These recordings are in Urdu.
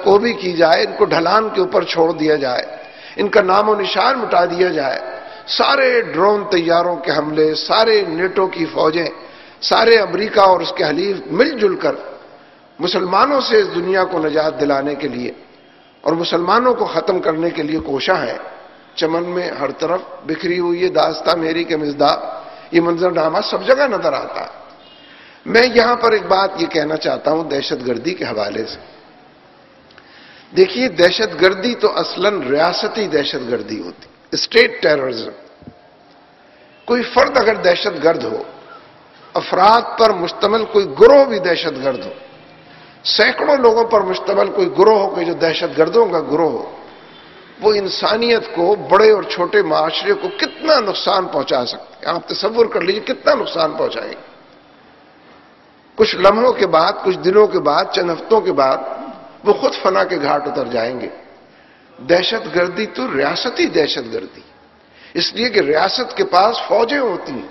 سرکوبی کی جائے، ان کو ڈھلان کے اوپر چھوڑ دیا جائے، ان کا نام و نشان مٹا دیا جائے، سارے ڈرون طیاروں کے حملے، سارے نیٹو کی فوجیں، سارے امریکہ اور اس کے حلیف مل جل کر مسلمانوں سے اس دنیا کو نجات دلانے کے لیے اور مسلمانوں کو ختم کرنے کے لیے کوشاں ہیں۔ چمن میں ہر طرف بکھری ہوئی ہے داستاں میری کے مزداق، یہ منظر نامہ سب جگہ نظر آتا ہے۔ میں یہاں پر ایک بات یہ کہنا چاہتا ہوں دہشت گردی کے حوالے سے۔ دیکھیے، دہشت گردی تو اصلاً ریاستی دہشت گردی ہوتی، اسٹیٹ ٹیررزم۔ کوئی فرد اگر دہشت گرد ہو، افراد پر مشتمل کوئی گروہ بھی دہشت گرد ہو، سینکڑوں لوگوں پر مشتمل کوئی گروہ ہو کہ جو دہشت گردوں کا گروہ ہو، وہ انسانیت کو، بڑے اور چھوٹے معاشرے کو کتنا نقصان پہنچا سکتے ہیں۔ آپ تصور کر لیجئے کتنا نقصان پہنچائیں گے۔ کچھ لمحوں کے بعد، کچھ دنوں کے بعد، چند ہفتوں کے بعد وہ خود فنا کے گھاٹ اتر جائیں گے۔ دہشت گردی تو ریاستی دہشت گردی، اس لیے کہ ریاست کے پاس فوجیں ہوتی ہیں،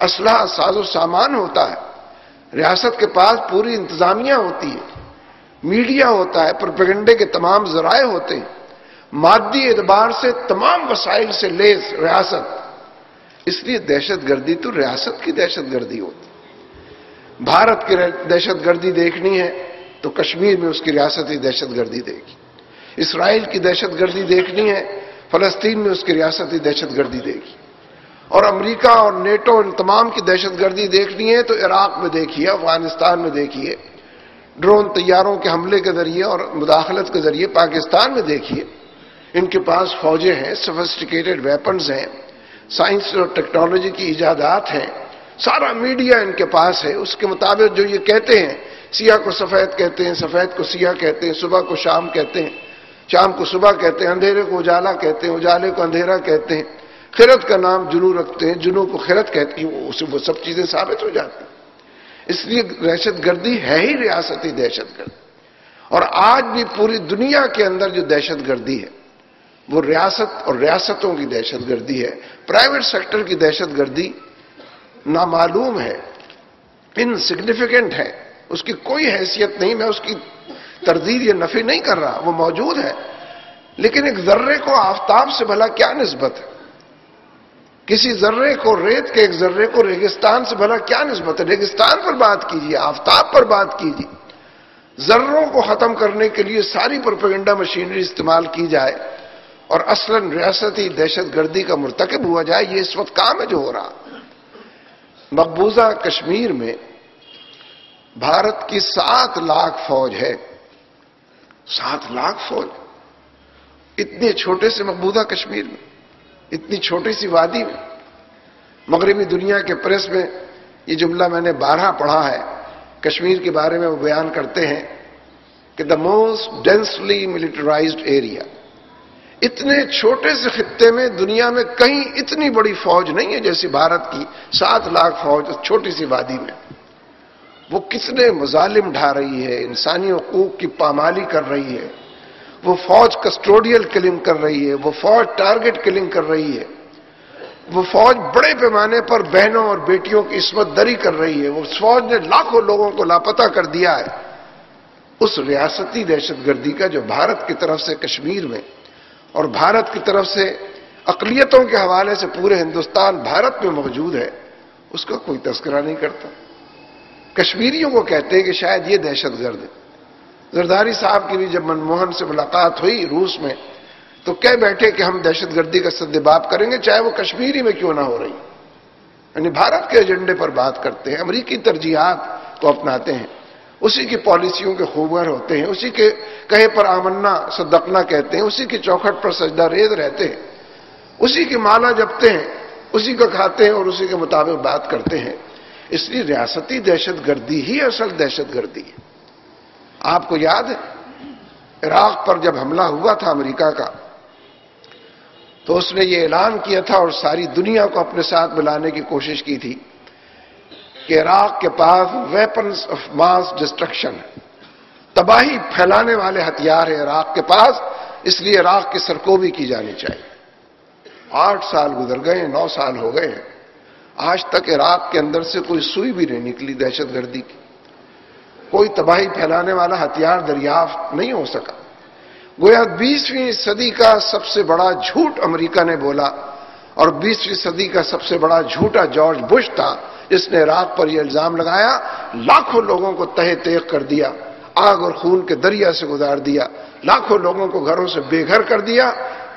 اسلحہ ساز و سامان ہوتا ہے، ریاست کے پاس پوری انتظامیہ ہوتی ہے، میڈیا ہوتا ہے، پروپیگنڈے کے تمام ذرائع ہوتے ہیں، مادی اعتبار سے تمام وسائل سے لیس ریاست۔ اس لیے دہشت گردی تو ریاست کی دہشت گردی ہوتی ہے۔ بھارت کی دہشت گردی دیکھنی ہے تو کشمیر میں اس کی ریاستی دہشت گردی دیکھی، اسرائیل کی دہشت گردی دیکھنی ہے فلسطین میں اس کی ریاستی دہشت گردی دیکھی، اور امریکہ اور نیٹو ان تمام کی دہشت گردی دیکھنی ہے تو عراق میں دیکھیے، افغانستان میں دیکھیے، ڈرون طیاروں کے حملے کے ذریعے اور مداخلت کے ذریعے پاکستان میں دیکھیے۔ ان کے پاس فوجیں ہیں، سوفسٹیکیٹڈ ویپنز ہیں، سائنس اور ٹیکنالوجی کی ایجادات ہیں، سارا میڈیا ان کے پاس ہے۔ اس کے مطابق جو یہ کہتے ہیں، سیاہ کو سفید کہتے ہیں، سفید کو سیاہ کہتے ہیں، صبح کو شام کہتے ہیں، شام کو صبح کہتے ہیں، اندھیرے کو اجالا کہتے ہیں، اجالے کو اندھیرا کہتے ہیں، خرد کا نام جنو رکھتے ہیں، جنو کو خرد کہتے ہیں، وہ سب چیزیں ثابت ہو جاتی ہیں۔ اس لیے دہشت گردی ہے ہی ریاستی دہشت گردی، اور آج بھی پوری دنیا کے اندر جو دہشت گردی ہے وہ ریاست اور ریاستوں کی دہشت گردی ہے۔ پرائیویٹ سیکٹر کی دہشت گردی نامعلوم ہے، انسگنیفیکنٹ ہے، اس کی کوئی حیثیت نہیں۔ میں اس کی تردید یا نفی نہیں کر رہا، وہ موجود ہے، لیکن ایک ذرے کو آفتاب سے بھلا کیا نسبت ہے؟ کسی ذرے کو ریت کے ایک ذرے کو ریگستان سے بھلا کیا نسبت ہے؟ ریگستان پر بات کیجیے، آفتاب پر بات کیجیے۔ ذروں کو ختم کرنے کے لیے ساری پروپیگنڈا مشینری استعمال کی جائے اور اصلاً ریاستی دہشت گردی کا مرتکب ہوا جائے، یہ اس وقت کام ہے جو ہو رہا۔ مقبوضہ کشمیر میں بھارت کی 7 لاکھ فوج ہے، 7 لاکھ فوج اتنے چھوٹے سے مقبوضہ کشمیر میں، اتنی چھوٹی سی وادی میں۔ مغربی دنیا کے پریس میں یہ جملہ میں نے بارہا پڑھا ہے، کشمیر کے بارے میں وہ بیان کرتے ہیں کہ دا موسٹ ڈینسلی ملٹرائزڈ ایریا۔ اتنے چھوٹے سے خطے میں دنیا میں کہیں اتنی بڑی فوج نہیں ہے جیسی بھارت کی 7 لاکھ فوج چھوٹی سی وادی میں۔ وہ کتنے مظالم ڈھا رہی ہے، انسانی حقوق کی پامالی کر رہی ہے، وہ فوج کسٹوڈیل کلنگ کر رہی ہے، وہ فوج ٹارگٹ کلنگ کر رہی ہے، وہ فوج بڑے پیمانے پر بہنوں اور بیٹیوں کی عصمت دری کر رہی ہے، وہ فوج نے لاکھوں لوگوں کو لاپتہ کر دیا ہے۔ اس ریاستی دہشت گردی کا جو بھارت کی طرف سے کشمیر میں اور بھارت کی طرف سے اقلیتوں کے حوالے سے پورے ہندوستان بھارت میں موجود ہے، اس کا کوئی تذکرہ نہیں کرتا۔ کشمیریوں کو کہتے ہیں کہ شاید یہ دہشت گرد ہے۔ زرداری صاحب کی بھی جب منموہن سے ملاقات ہوئی روس میں تو کہہ بیٹھے کہ ہم دہشت گردی کا سدباب کریں گے چاہے وہ کشمیری میں کیوں نہ ہو رہی، یعنی بھارت کے ایجنڈے پر بات کرتے ہیں، امریکی ترجیحات کو اپناتے ہیں، اسی کی پالیسیوں کے خوبر ہوتے ہیں، اسی کے کہے پر آمنا صدقنا کہتے ہیں، اسی کی چوکھٹ پر سجدہ ریز رہتے ہیں، اسی کی مالا جپتے ہیں، اسی کا کھاتے ہیں اور اسی کے مطابق بات کرتے ہیں۔ اس لیے ریاستی دہشت گردی ہی اصل دہشت گردی ہے۔ آپ کو یاد ہے عراق پر جب حملہ ہوا تھا امریکہ کا تو اس نے یہ اعلان کیا تھا اور ساری دنیا کو اپنے ساتھ ملانے کی کوشش کی تھی کہ عراق کے پاس ویپنز آف ماس ڈسٹرکشن، تباہی پھیلانے والے ہتھیار ہیں عراق کے پاس، اس لیے عراق کی سرکوبی کی جانی چاہیے۔ 8 سال گزر گئے، 9 سال ہو گئے ہیں، آج تک عراق کے اندر سے کوئی سوئی بھی نہیں نکلی دہشت گردی کی۔ کوئی تباہی پھیلانے والا ہتھیار دریافت نہیں ہو سکا۔ گویا 20ویں صدی کا سب سے بڑا جھوٹ امریکہ نے بولا، اور 20ویں صدی کا سب سے بڑا جھوٹا جارج بش تھا، جس نے عراق پر یہ الزام لگایا، لاکھوں لوگوں کو تہہ تیغ کر دیا، آگ اور خون کے دریا سے گزار دیا، لاکھوں لوگوں کو گھروں سے بے گھر کر دیا،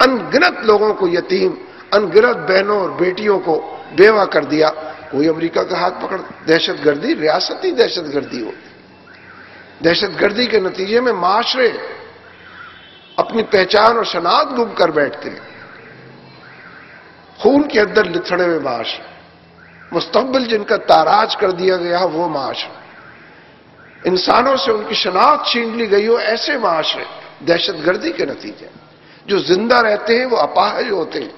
ان گنت لوگوں کو یتیم، ان گنت بہنوں اور بیٹیوں کو بیوہ کر دیا۔ کوئی امریکہ کا ہاتھ پکڑ دہشت گردی، ریاستی دہشت گردی ہو۔ دہشت گردی کے نتیجے میں معاشرے اپنی پہچان اور شناخت گم کر بیٹھتے ہیں، خون کے اندر لتھڑے ہوئے معاشرے، مستقبل جن کا تاراج کر دیا گیا وہ معاشرے، انسانوں سے ان کی شناخت چھین لی گئی ہو، ایسے معاشرے دہشت گردی کے نتیجے۔ جو زندہ رہتے ہیں وہ اپاہج ہوتے ہیں،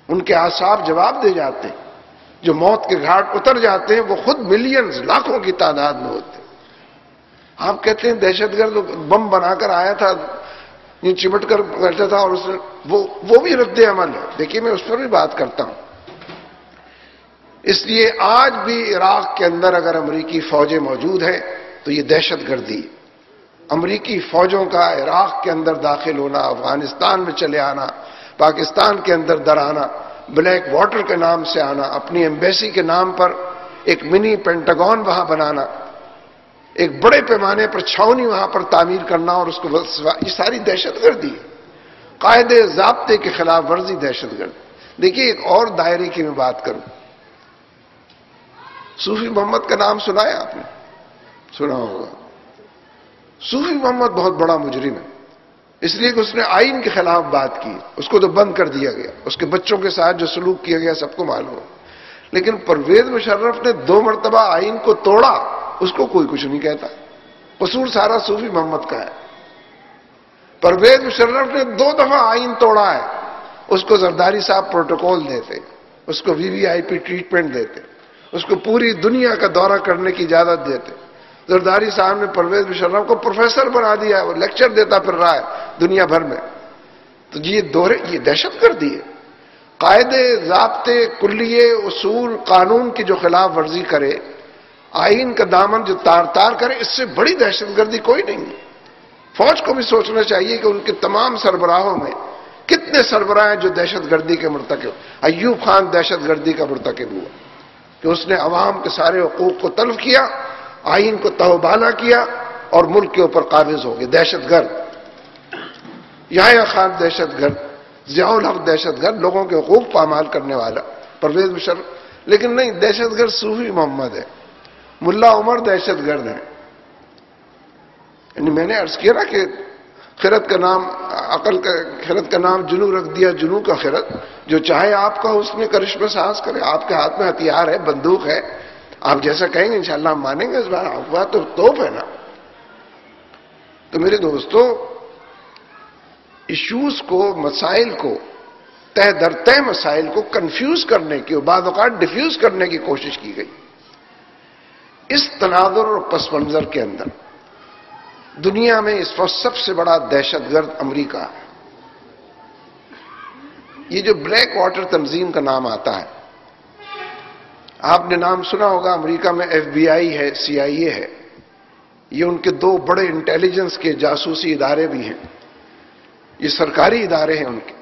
ان کے اعصاب جواب دے جاتے ہیں، جو موت کے گھاٹ اتر جاتے ہیں وہ خود ملینز، لاکھوں کی تعداد میں ہوتے ہیں۔ آپ کہتے ہیں دہشت گرد بم بنا کر آیا تھا، یہ چمٹ کر بیٹھا تھا، اور اس نے وہ بھی رد عمل ہے۔ دیکھیے میں اس پر بھی بات کرتا ہوں۔ اس لیے آج بھی عراق کے اندر اگر امریکی فوجیں موجود ہیں تو یہ دہشت گردی ہے۔ امریکی فوجوں کا عراق کے اندر داخل ہونا، افغانستان میں چلے آنا، پاکستان کے اندر در آنا، بلیک واٹر کے نام سے آنا، اپنی ایمبیسی کے نام پر ایک منی پینٹاگون وہاں بنانا، ایک بڑے پیمانے پر چھاؤنی وہاں پر تعمیر کرنا، اور اس کو یہ ساری دہشت گردی ہے، قاعدے ضابطے کے خلاف ورزی دہشت گردی۔ دیکھیے ایک اور دائرے کی میں بات کروں، صوفی محمد کا نام سنا ہے آپ نے؟ سنا ہوگا۔ صوفی محمد بہت بڑا مجرم ہے، اس لیے کہ اس نے آئین کے خلاف بات کی، اس کو تو بند کر دیا گیا، اس کے بچوں کے ساتھ جو سلوک کیا گیا سب کو معلوم ہے۔ لیکن پرویز مشرف نے 2 مرتبہ آئین کو توڑا، اس کو کوئی کچھ نہیں کہتا، قصور سارا صوفی محمد کا ہے۔ پرویز مشرف نے 2 دفعہ آئین توڑا ہے، اس کو زرداری صاحب پروٹوکول دیتے، اس کو VVIP ٹریٹمنٹ دیتے، اس کو پوری دنیا کا دورہ کرنے کی اجازت دیتے۔ زرداری صاحب نے پرویز مشرف کو پروفیسر بنا دیا ہے، وہ لیکچر دیتا پھر رہا ہے دنیا بھر میں۔ تو یہ دہشت گردی ہے۔ قاعدے ضابطے کلیے اصول قانون کی جو خلاف ورزی کرے، آئین کا دامن جو تار تار کرے، اس سے بڑی دہشت گردی کوئی نہیں ہے۔ فوج کو بھی سوچنا چاہیے کہ ان کے تمام سربراہوں میں کتنے سربراہ ہیں جو دہشت گردی کے مرتکب۔ ایوب خان دہشت گردی کا مرتکب ہوا کہ اس نے عوام کے سارے حقوق کو تلف کیا، آئین کو تہوبالا کیا اور ملک کے اوپر قابض ہو گئے، دہشت گرد۔ یحییٰ خان دہشت گرد، ضیاء الحق دہشت گرد، لوگوں کے حقوق پامال کرنے والا پرویز مشرف۔ لیکن نہیں، دہشت گرد صوفی محمد ہے، ملا عمر دہشت گرد ہیں۔ یعنی میں نے عرض کیا نا کہ خرد کا نام عقل کا، خرد کا نام جنو رکھ دیا، جنو کا خرد، جو چاہے آپ کا اس میں کرشمہ ساز کرے، آپ کے ہاتھ میں ہتھیار ہے، بندوق ہے، آپ جیسا کہیں گے انشاءاللہ ہم مانیں گے، اس بار آپ کا تو توپ ہے نا۔ تو میرے دوستو، ایشوز کو، مسائل کو، تہ در تہ مسائل کو کنفیوز کرنے کی اور بعض اوقات ڈیفیوز کرنے کی کوشش کی گئی۔ اس تناظر اور پس منظر کے اندر دنیا میں اس وقت سب سے بڑا دہشت گرد امریکہ ہے۔ یہ جو بلیک واٹر تنظیم کا نام آتا ہے، آپ نے نام سنا ہوگا، امریکہ میں FBI ہے، CIA ہے، یہ ان کے 2 بڑے انٹیلیجنس کے جاسوسی ادارے بھی ہیں، یہ سرکاری ادارے ہیں ان کے۔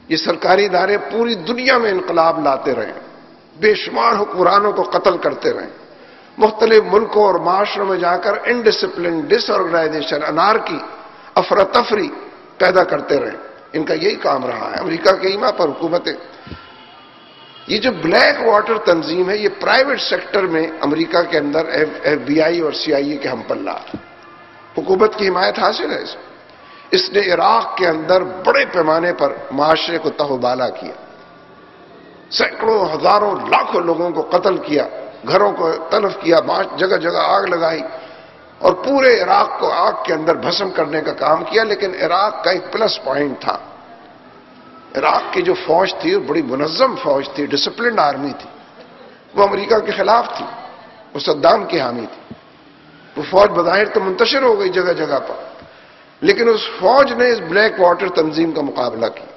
یہ سرکاری ادارے پوری دنیا میں انقلاب لاتے رہے، بے شمار حکمرانوں کو قتل کرتے رہے، مختلف ملکوں اور معاشروں میں جا کر انڈسپلن، ڈس آرگنائزیشن، انارکی، افراتفری پیدا کرتے رہے۔ ان کا یہی کام رہا ہے، امریکہ کے ایما پر حکومتیں۔ یہ جو بلیک واٹر تنظیم ہے، یہ پرائیویٹ سیکٹر میں امریکہ کے اندر FBI اور CIA کے ہم پلہ، حکومت کی حمایت حاصل ہے اس نے عراق کے اندر بڑے پیمانے پر معاشرے کو تہوبالا کیا، سینکڑوں، ہزاروں، لاکھوں لوگوں کو قتل کیا، گھروں کو تلف کیا، جگہ جگہ آگ لگائی اور پورے عراق کو آگ کے اندر بھسم کرنے کا کام کیا۔ لیکن عراق کا ایک پلس پوائنٹ تھا، عراق کی جو فوج تھی وہ بڑی منظم فوج تھی، ڈسپلنڈ آرمی تھی، وہ امریکہ کے خلاف تھی، وہ صدام کی حامی تھی۔ وہ فوج بظاہر تو منتشر ہو گئی جگہ جگہ پر، لیکن اس فوج نے اس بلیک واٹر تنظیم کا مقابلہ کیا۔